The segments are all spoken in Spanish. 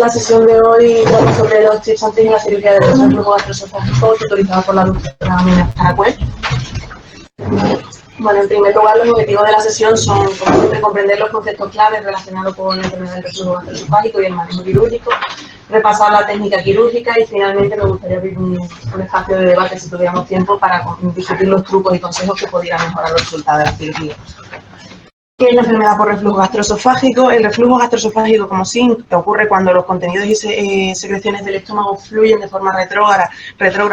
la sesión de hoy sobre los tips antes de la cirugía del reflujo gastroesofágico, tutorizado por la doctora Mina Caracuel. Bueno, en primer lugar, los objetivos de la sesión son, como siempre, comprender los conceptos claves relacionados con la enfermedad del reflujo gastroesofágico y el manejo quirúrgico, repasar la técnica quirúrgica y, finalmente, me gustaría abrir un espacio de debate, si tuviéramos tiempo, para discutir los trucos y consejos que pudieran mejorar los resultados de la cirugía. ¿Qué es la enfermedad por reflujo gastroesofágico? El reflujo gastroesofágico, como sí, ocurre cuando los contenidos y secreciones del estómago fluyen de forma retrógrada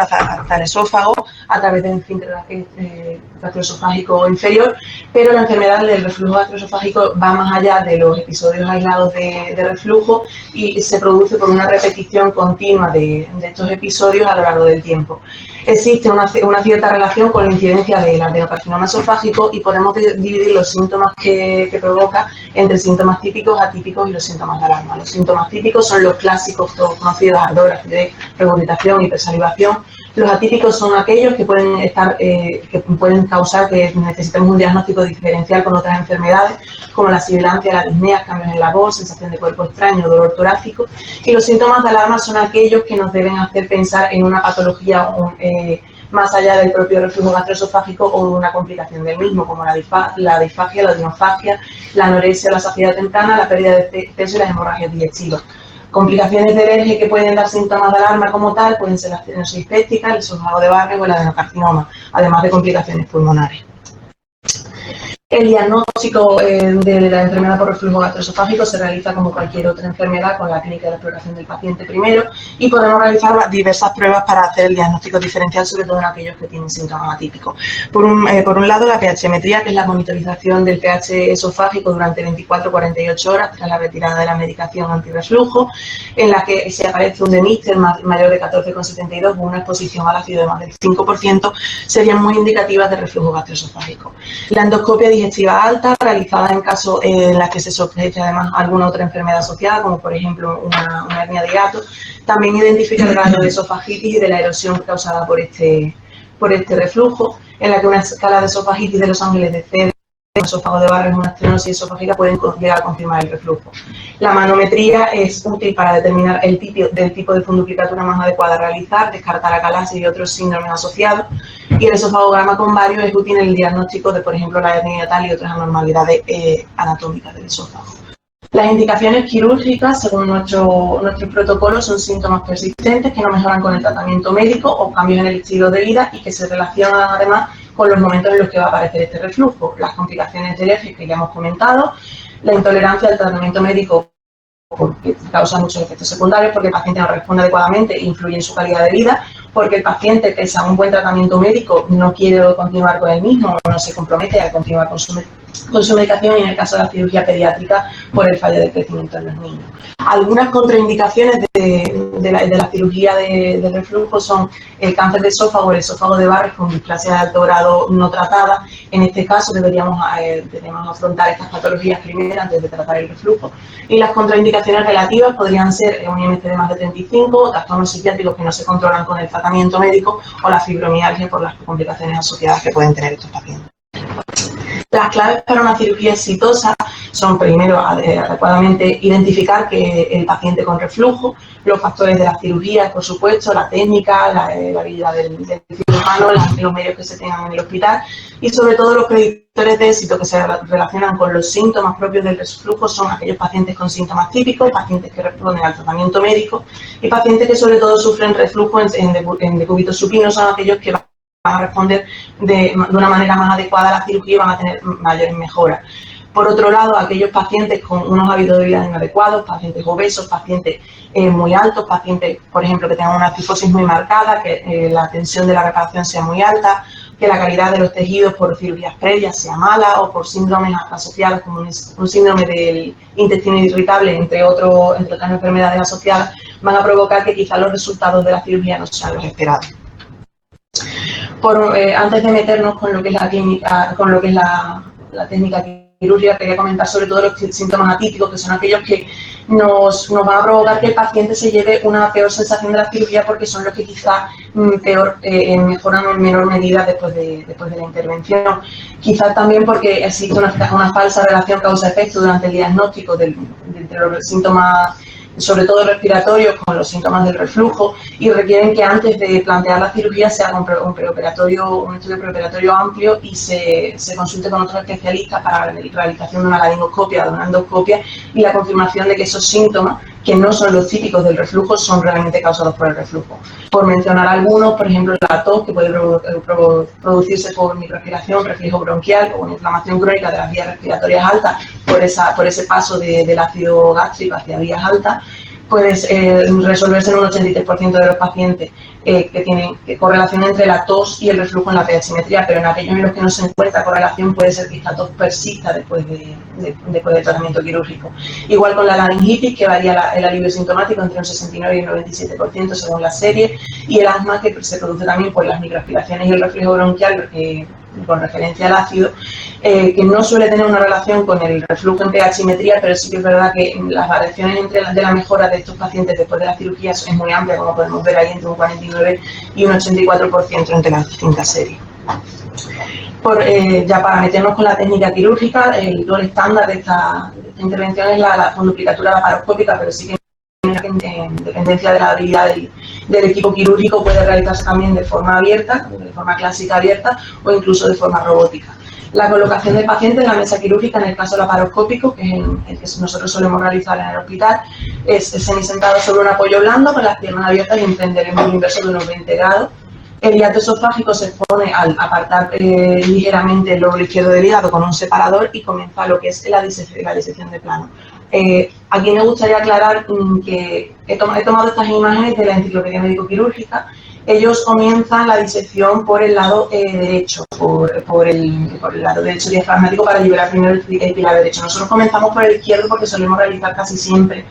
hasta el esófago a través del esfínter gastroesofágico inferior, pero la enfermedad del reflujo gastroesofágico va más allá de los episodios aislados de reflujo y se produce por una repetición continua de estos episodios a lo largo del tiempo. Existe una cierta relación con la incidencia del adenocarcinoma esofágico y podemos dividir los síntomas que provoca entre síntomas típicos, atípicos y los síntomas de alarma. Los síntomas típicos son los clásicos, todos conocidos: ardor, acidez, regurgitación, hipersalivación. Los atípicos son aquellos que pueden causar que necesitemos un diagnóstico diferencial con otras enfermedades, como la sibilancia, la disnea, cambios en la voz, sensación de cuerpo extraño, dolor torácico. Y los síntomas de alarma son aquellos que nos deben hacer pensar en una patología más allá del propio reflujo gastroesofágico o de una complicación del mismo, como la disfagia, la odinofagia, la anorexia, la saciedad temprana, la pérdida de peso y las hemorragias digestivas. Complicaciones de alergia que pueden dar síntomas de alarma como tal pueden ser la estenosis péptica, el esófago de Barrett o el adenocarcinoma, además de complicaciones pulmonares. El diagnóstico de la enfermedad por reflujo gastroesofágico se realiza como cualquier otra enfermedad con la clínica de la exploración del paciente primero, y podemos realizar diversas pruebas para hacer el diagnóstico diferencial, sobre todo en aquellos que tienen síntomas atípicos. Por un lado, la pH-metría, que es la monitorización del pH esofágico durante 24-48 horas tras la retirada de la medicación antirreflujo, en la que si aparece un DMISTER mayor de 14,72 o una exposición al ácido de más del 5%, serían muy indicativas de reflujo gastroesofágico. La endoscopia digestiva alta, realizada en casos en las que se sospecha además alguna otra enfermedad asociada, como por ejemplo una hernia de hiato, también identifica el grado de esofagitis y de la erosión causada por este reflujo, en la que una escala de esofagitis de Los Ángeles de C, un esófago de Barrett, una estenosis esofágica, pueden llegar a confirmar el reflujo. La manometría es útil para determinar el tipo de funduplicatura más adecuada a realizar, descartar acalasia y otros síndromes asociados, y el esofagograma con varios es útil en el diagnóstico de, por ejemplo, la hernia hiatal y otras anormalidades anatómicas del esófago. Las indicaciones quirúrgicas, según nuestros protocolos, son síntomas persistentes que no mejoran con el tratamiento médico o cambios en el estilo de vida y que se relacionan además con los momentos en los que va a aparecer este reflujo. Las complicaciones de alergia que ya hemos comentado, la intolerancia al tratamiento médico porque causa muchos efectos secundarios, porque el paciente no responde adecuadamente e influye en su calidad de vida, porque el paciente, pese a un buen tratamiento médico, no quiere continuar con el mismo, no se compromete a continuar con su medicación, y en el caso de la cirugía pediátrica, por el fallo de crecimiento en los niños. Algunas contraindicaciones de la cirugía de reflujo son el cáncer de esófago, el esófago de Barrett con displasia de alto grado no tratada. En este caso debemos afrontar estas patologías primero antes de tratar el reflujo. Y las contraindicaciones relativas podrían ser un IMC de más de 35, trastornos psiquiátricos que no se controlan con el tratamiento médico o la fibromialgia por las complicaciones asociadas que pueden tener estos pacientes. Las claves para una cirugía exitosa son, primero, adecuadamente identificar que el paciente con reflujo, los factores de la cirugía, por supuesto, la técnica, la habilidad del cirujano, los medios que se tengan en el hospital, y sobre todo los predictores de éxito que se relacionan con los síntomas propios del reflujo son aquellos pacientes con síntomas típicos, pacientes que responden al tratamiento médico y pacientes que sobre todo sufren reflujo en decúbito supino, son aquellos que van a responder de una manera más adecuada a la cirugía y van a tener mayores mejoras. Por otro lado, aquellos pacientes con unos hábitos de vida inadecuados, pacientes obesos, pacientes muy altos, pacientes, por ejemplo, que tengan una cifosis muy marcada, que la tensión de la reparación sea muy alta, que la calidad de los tejidos por cirugías previas sea mala o por síndromes asociados como un síndrome del intestino irritable, entre otras enfermedades asociadas, van a provocar que quizás los resultados de la cirugía no sean los esperados. Antes de meternos con lo que es la clínica, con lo que es la técnica quirúrgica, quería comentar sobre todo los síntomas atípicos, que son aquellos que nos van a provocar que el paciente se lleve una peor sensación de la cirugía, porque son los que quizás mejoran en menor medida después de la intervención. Quizás también porque existe una falsa relación causa-efecto durante el diagnóstico entre los síntomas sobre todo respiratorios, con los síntomas del reflujo, y requieren que antes de plantear la cirugía se haga un estudio preoperatorio amplio y se consulte con otros especialistas para la realización de una laringoscopia, de una endoscopia, y la confirmación de que esos síntomas, que no son los típicos del reflujo, son realmente causados por el reflujo. Por mencionar algunos, por ejemplo, la tos, que puede producirse por microaspiración, reflejo bronquial o una inflamación crónica de las vías respiratorias altas por ese paso del ácido gástrico hacia vías altas, puede resolverse en un 83% de los pacientes que tienen correlación entre la tos y el reflujo en la pH-simetría, pero en aquellos en los que no se encuentra correlación puede ser que esta tos persista después del tratamiento quirúrgico. Igual con la laringitis, que varía el alivio sintomático entre un 69 y un 97% según la serie, y el asma, que se produce también por las microaspiraciones y el reflejo bronquial con referencia al ácido, que no suele tener una relación con el reflujo en pH-simetría, pero sí que es verdad que las variaciones de la mejora de estos pacientes después de la cirugía es muy amplia, como podemos ver ahí, entre un 49 y un 84% entre las distintas series. Ya para meternos con la técnica quirúrgica, el gol estándar de esta intervención es la funduplicatura laparoscópica, pero sí que en dependencia de la habilidad del equipo quirúrgico puede realizarse también de forma abierta, de forma clásica abierta, o incluso de forma robótica. La colocación del paciente en la mesa quirúrgica, en el caso laparoscópico, que es el que nosotros solemos realizar en el hospital, es semisentado sobre un apoyo blando con las piernas abiertas y emprender el ángulo inverso de unos 20 grados. El hiato esofágico se pone al apartar ligeramente el lóbulo izquierdo del hígado con un separador y comienza lo que es la disección de plano. Aquí me gustaría aclarar que he tomado estas imágenes de la enciclopedia médico-quirúrgica. Ellos comienzan la disección por el lado derecho, por el lado derecho diafragmático para liberar primero el pilar derecho. Nosotros comenzamos por el izquierdo porque solemos realizar casi siempre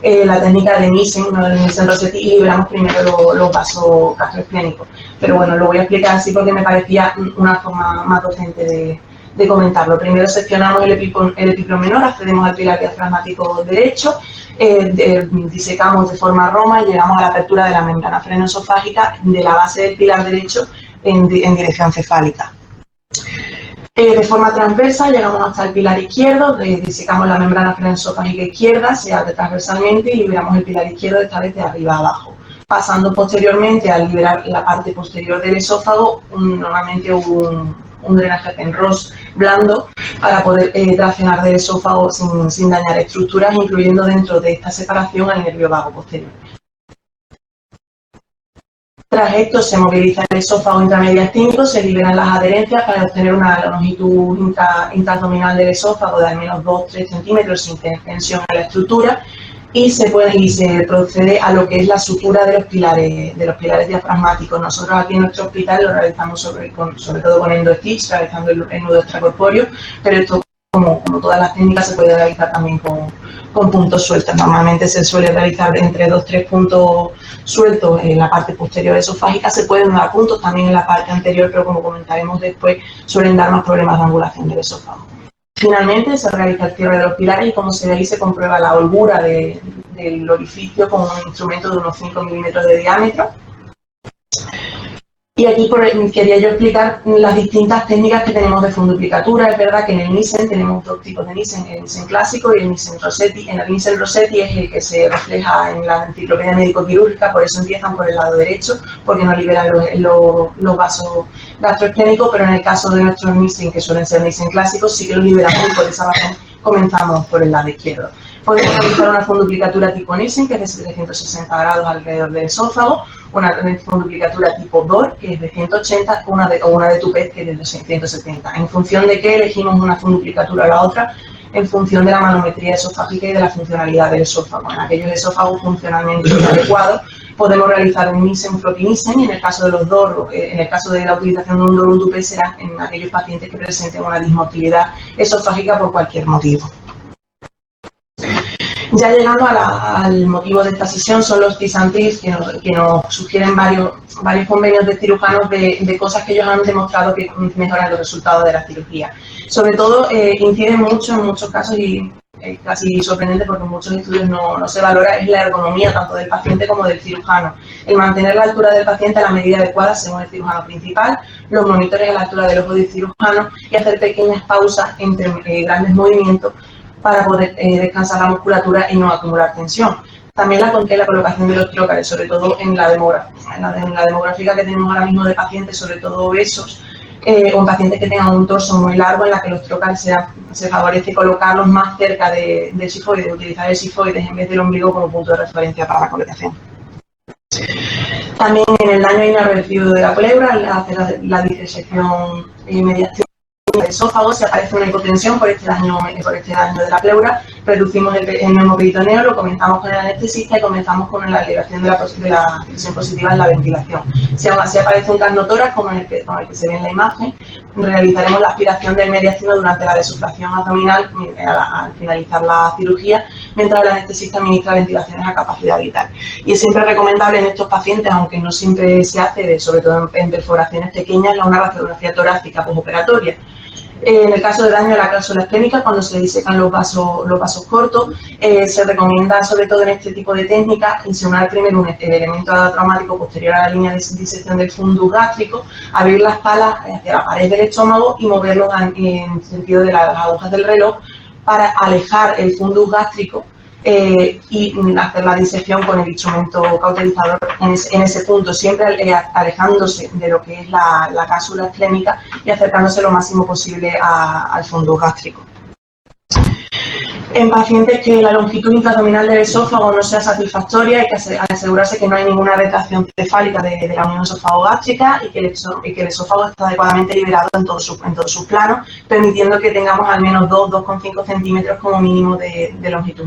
la técnica de Nissen, Nissen-Rossetti, y liberamos primero los vasos gastroesplénicos. Pero bueno, lo voy a explicar así porque me parecía una forma más docente de comentarlo. Primero seccionamos el epiclo menor, accedemos al pilar diafragmático derecho, disecamos de forma roma y llegamos a la apertura de la membrana frenoesofágica de la base del pilar derecho en dirección cefálica. De forma transversa llegamos hasta el pilar izquierdo, disecamos la membrana frenoesofágica izquierda, se abre transversalmente y liberamos el pilar izquierdo esta vez de arriba a abajo. Pasando posteriormente al liberar la parte posterior del esófago, normalmente un drenaje Penrose blando para poder traccionar del esófago sin dañar estructuras, incluyendo dentro de esta separación al nervio vago posterior. Tras esto se moviliza el esófago intramediastínico, se liberan las adherencias para obtener una longitud intraabdominal del esófago de al menos 2-3 centímetros sin tener tensión en la estructura, y se procede a lo que es la sutura de los pilares diafragmáticos. Nosotros aquí en nuestro hospital lo realizamos sobre todo con endostitch, realizando el nudo extracorpóreo, pero esto, como todas las técnicas, se puede realizar también con puntos sueltos. Normalmente se suele realizar entre 2-3 puntos sueltos en la parte posterior esofágica. Se pueden dar puntos también en la parte anterior, pero como comentaremos después, suelen dar más problemas de angulación del esófago. Finalmente se realiza el cierre de los pilares y, como se ve ahí, se comprueba la holgura del orificio con un instrumento de unos 5 milímetros de diámetro. Y aquí quería yo explicar las distintas técnicas que tenemos de funduplicatura. Es verdad que en el Nissen tenemos dos tipos de Nissen, el Nissen clásico y el Nissen Rossetti. En el Nissen Rossetti es el que se refleja en la enciclopedia médico-quirúrgica, por eso empiezan por el lado derecho, porque no liberan los vasos gastroesplénicos, pero en el caso de nuestros Nissen, que suelen ser Nissen clásicos, sí que los liberamos y por esa razón comenzamos por el lado izquierdo. Podemos realizar una funduplicatura tipo Nissen, que es de 760 grados alrededor del esófago, una funduplicatura tipo DOR, que es de 180, o una de Tupet, que es de 170. En función de qué elegimos una funduplicatura o la otra, en función de la manometría esofágica y de la funcionalidad del esófago. En aquellos esófagos funcionalmente adecuados podemos realizar un Nissen, un floppy Nissen, y en el caso de los DOR, en el caso de la utilización de un DOR o un Tupet, será en aquellos pacientes que presenten una dismotilidad esofágica por cualquier motivo. Ya llegando al motivo de esta sesión, son los tips and tricks que nos sugieren varios convenios de cirujanos de cosas que ellos han demostrado que mejoran los resultados de la cirugía. Sobre todo, inciden mucho en muchos casos, y es casi sorprendente porque en muchos estudios no se valora, es la ergonomía tanto del paciente como del cirujano. El mantener la altura del paciente a la medida adecuada según el cirujano principal, los monitores a la altura del ojo del cirujano y hacer pequeñas pausas entre grandes movimientos para poder descansar la musculatura y no acumular tensión. También la colocación de los trocales, sobre todo en la demográfica que tenemos ahora mismo de pacientes, sobre todo obesos, o pacientes que tengan un torso muy largo, en la que los trocales se favorece colocarlos más cerca del sifoide, utilizar el sifoides en vez del ombligo como punto de referencia para la colocación. También en el daño irreversible de la pleura, al hacer la disección y mediación del esófago, si aparece una hipotensión por este daño de la pleura, reducimos el neumoperitoneo, lo comenzamos con el anestesista y comenzamos con la liberación de la presión positiva en la ventilación. Si aún así aparece un carnotórax, como el que se ve en la imagen, realizaremos la aspiración del mediastino durante la desuflación abdominal al finalizar la cirugía, mientras el anestesista administra ventilaciones a capacidad vital. Y es siempre recomendable en estos pacientes, aunque no siempre se hace, sobre todo en perforaciones pequeñas, una radiografía torácica postoperatoria. En el caso de daño de la cápsula esplénica, cuando se disecan los vasos cortos, se recomienda, sobre todo en este tipo de técnicas, insinuar primero el elemento traumático posterior a la línea de disección del fundus gástrico, abrir las palas hacia la pared del estómago y moverlos en sentido de las agujas del reloj para alejar el fundus gástrico y hacer la disección con el instrumento cauterizador en ese punto, siempre alejándose de lo que es la cápsula esplénica y acercándose lo máximo posible al fundus gástrico. En pacientes que la longitud intraabdominal del esófago no sea satisfactoria, hay que asegurarse que no hay ninguna retracción cefálica de la unión esófago-gástrica y que el esófago está adecuadamente liberado en todos sus planos, permitiendo que tengamos al menos 2,5 centímetros como mínimo de longitud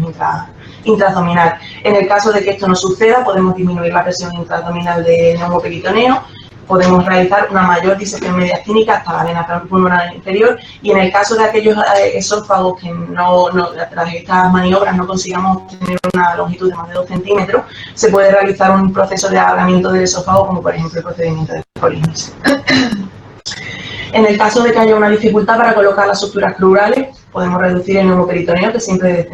intraabdominal. En el caso de que esto no suceda, podemos disminuir la presión intraabdominal del neumoperitoneo, podemos realizar una mayor disección mediastínica hasta la vena pulmonar inferior y en el caso de aquellos esófagos que tras estas maniobras no consigamos tener una longitud de más de 2 centímetros, se puede realizar un proceso de alargamiento del esófago, como por ejemplo el procedimiento de Collins. En el caso de que haya una dificultad para colocar las suturas crurales, podemos reducir el neumoperitoneo, que siempre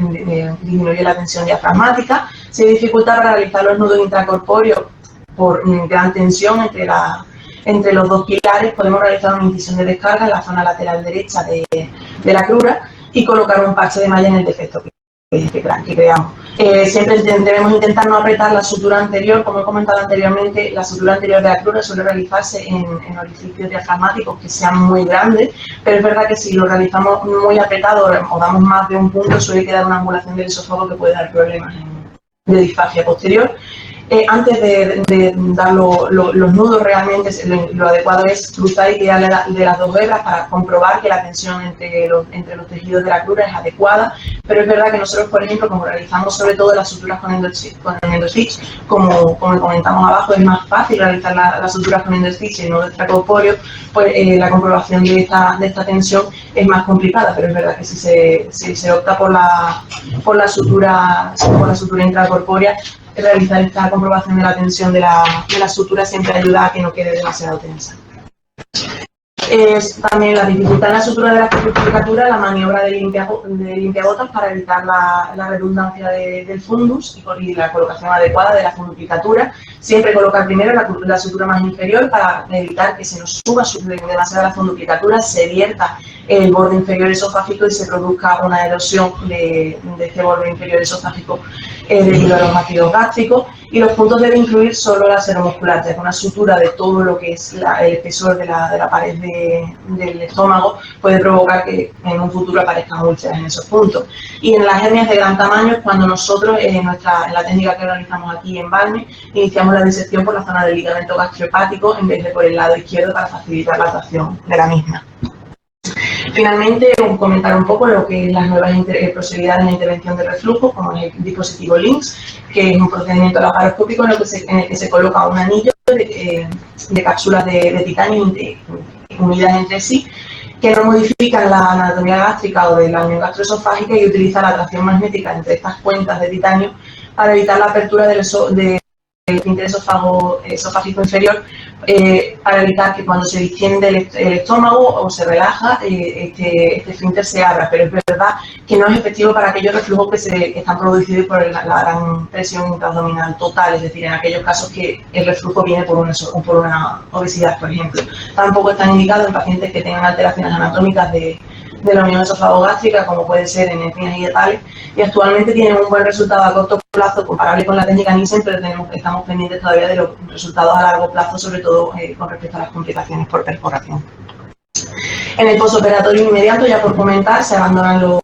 disminuye la tensión diafragmática. Si hay dificultad para realizar los nudos intracorpóreos, por gran tensión entre los dos pilares, podemos realizar una incisión de descarga en la zona lateral derecha de la crura y colocar un parche de malla en el defecto que creamos. Siempre debemos intentar no apretar la sutura anterior. Como he comentado anteriormente, la sutura anterior de la crura suele realizarse en orificios diafragmáticos que sean muy grandes, pero es verdad que si lo realizamos muy apretado o damos más de un punto, suele quedar una angulación del esófago que puede dar problemas de disfagia posterior. Antes de dar los nudos, realmente lo adecuado es cruzar y tirar de las dos hebras para comprobar que la tensión entre los tejidos de la crura es adecuada, pero es verdad que nosotros, por ejemplo, como realizamos sobre todo las suturas con endostitch, como comentamos abajo, es más fácil realizar las suturas con endostitch y no extracorpóreo, pues la comprobación de esta tensión es más complicada, pero es verdad que si se opta por la sutura intracorpórea, realizar esta comprobación de la tensión de la sutura siempre ayuda a que no quede demasiado tensa. Es también la dificultad en la sutura de la funduplicatura, la maniobra de limpiabotas para evitar la redundancia del fundus y la colocación adecuada de la funduplicatura. Siempre colocar primero la sutura más inferior para evitar que se nos suba demasiado la funduplicatura, se vierta el borde inferior esofágico y se produzca una erosión de este borde inferior esofágico debido a los ácidos gástricos. Y los puntos deben incluir solo la seromuscular, ya que una sutura de todo lo que es el espesor de la pared del estómago puede provocar que en un futuro aparezcan úlceras en esos puntos. Y en las hernias de gran tamaño es cuando nosotros, en la técnica que realizamos aquí en Balme, iniciamos la disección por la zona del ligamento gastrohepático en vez de por el lado izquierdo para facilitar la tracción de la misma. Finalmente, comentar un poco lo que es las nuevas posibilidades en la intervención de reflujo, como es el dispositivo LINX, que es un procedimiento laparoscópico en el que se coloca un anillo de cápsulas de titanio unidas entre sí, que no modifican la anatomía gástrica o de la unión gastroesofágica y utiliza la atracción magnética entre estas cuentas de titanio para evitar la apertura del esfínter esofágico inferior, para evitar que cuando se distiende el estómago o se relaja, este esfínter se abra, pero es verdad que no es efectivo para aquellos reflujos que están producidos por la gran presión intraabdominal total, es decir, en aquellos casos que el reflujo viene por una obesidad, por ejemplo. Tampoco están indicados en pacientes que tengan alteraciones anatómicas de de la unión esófago-gástrica, como puede ser en etnias y etales, y actualmente tienen un buen resultado a corto plazo comparable con la técnica Nissen, pero estamos pendientes todavía de los resultados a largo plazo, sobre todo con respecto a las complicaciones por perforación. En el posoperatorio inmediato, ya por comentar, se abandonan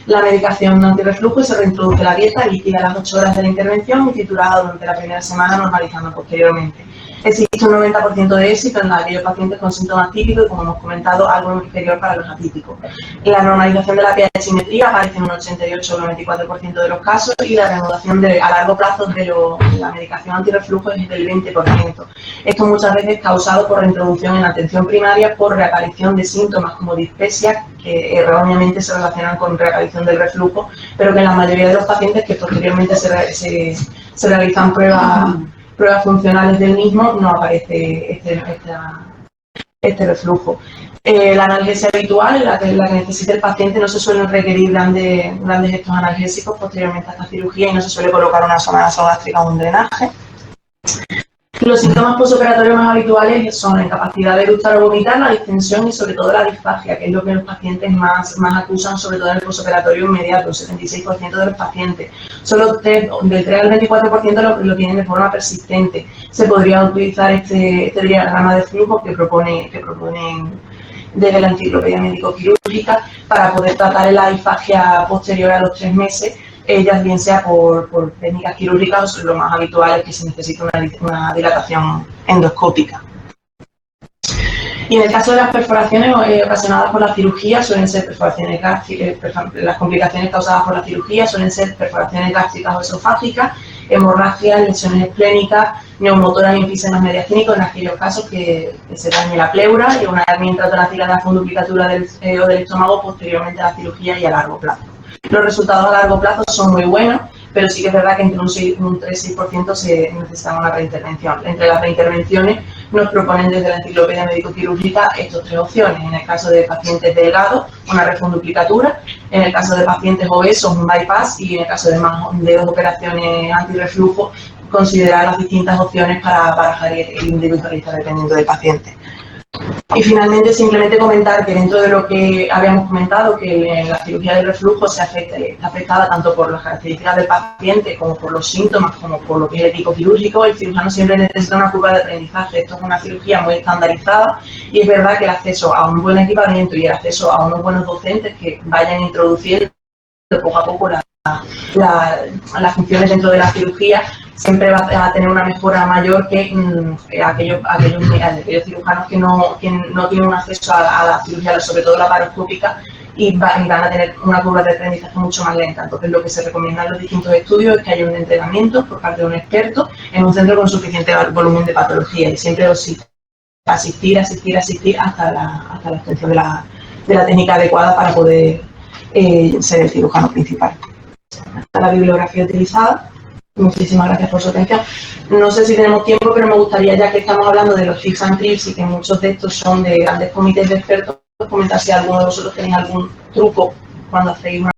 la medicación antirreflujo y se reintroduce la dieta líquida a las 8 horas de la intervención y triturada durante la primera semana, normalizando posteriormente. Existe un 90% de éxito en aquellos pacientes con síntomas típicos y, como hemos comentado, algo inferior para los atípicos. La normalización de la pH-simetría aparece en un 88 o 94% de los casos y la reanudación a largo plazo de la medicación antirreflujo es del 20%. Esto muchas veces causado por reintroducción en la atención primaria por reaparición de síntomas como dispepsia, que erróneamente se relacionan con reaparición del reflujo, pero que en la mayoría de los pacientes que posteriormente se realizan pruebas funcionales del mismo, no aparece este reflujo. La analgesia habitual, la que necesita el paciente, no se suelen requerir grandes gestos analgésicos posteriormente a esta cirugía y no se suele colocar una sonda nasogástrica o un drenaje. Los síntomas postoperatorios más habituales son la incapacidad de eructar o vomitar, la distensión y sobre todo la disfagia, que es lo que los pacientes más acusan, sobre todo en el postoperatorio inmediato, el 76% de los pacientes. Solo del 3 al 24% lo tienen de forma persistente. Se podría utilizar este diagrama de flujo que proponen desde la enciclopedia médico-quirúrgica para poder tratar la disfagia posterior a los 3 meses, ellas bien sea por técnicas quirúrgicas o lo más habitual es que se necesita una dilatación endoscópica. Y en el caso de las perforaciones ocasionadas por la cirugía suelen ser perforaciones gástricas, las complicaciones causadas por la cirugía suelen ser perforaciones gástricas o esofágicas, hemorragias, lesiones esplénicas, neumotoras y enfisemas mediastínicos en aquellos casos que se dañe la pleura y una hernia intratorácica de la funduplicatura del estómago posteriormente a la cirugía y a largo plazo. Los resultados a largo plazo son muy buenos, pero sí que es verdad que entre un 3-6% se necesita una reintervención. Entre las reintervenciones nos proponen desde la enciclopedia médico-quirúrgica estas 3 opciones. En el caso de pacientes delgados, una refunduplicatura; en el caso de pacientes obesos, un bypass; y en el caso de 2 operaciones antirreflujo, considerar las distintas opciones para barajar e individualizar dependiendo del paciente. Y finalmente, simplemente comentar que dentro de lo que habíamos comentado, que la cirugía del reflujo está afectada tanto por las características del paciente como por los síntomas, como por lo que es el equipo quirúrgico, el cirujano siempre necesita una curva de aprendizaje. Esto es una cirugía muy estandarizada y es verdad que el acceso a un buen equipamiento y el acceso a unos buenos docentes que vayan introduciendo poco a poco las funciones dentro de la cirugía siempre va a tener una mejora mayor que aquellos cirujanos que no tienen un acceso a la cirugía, sobre todo la laparoscópica, y van a tener una curva de aprendizaje mucho más lenta. Entonces, lo que se recomienda en los distintos estudios es que haya un entrenamiento por parte de un experto en un centro con suficiente volumen de patología y siempre asistir hasta la obtención de la técnica adecuada para poder ser el cirujano principal. Esta es la bibliografía utilizada. Muchísimas gracias por su atención. No sé si tenemos tiempo, pero me gustaría, ya que estamos hablando de los tips and tricks y que muchos de estos son de grandes comités de expertos, comentar si alguno de vosotros tenéis algún truco cuando hacéis una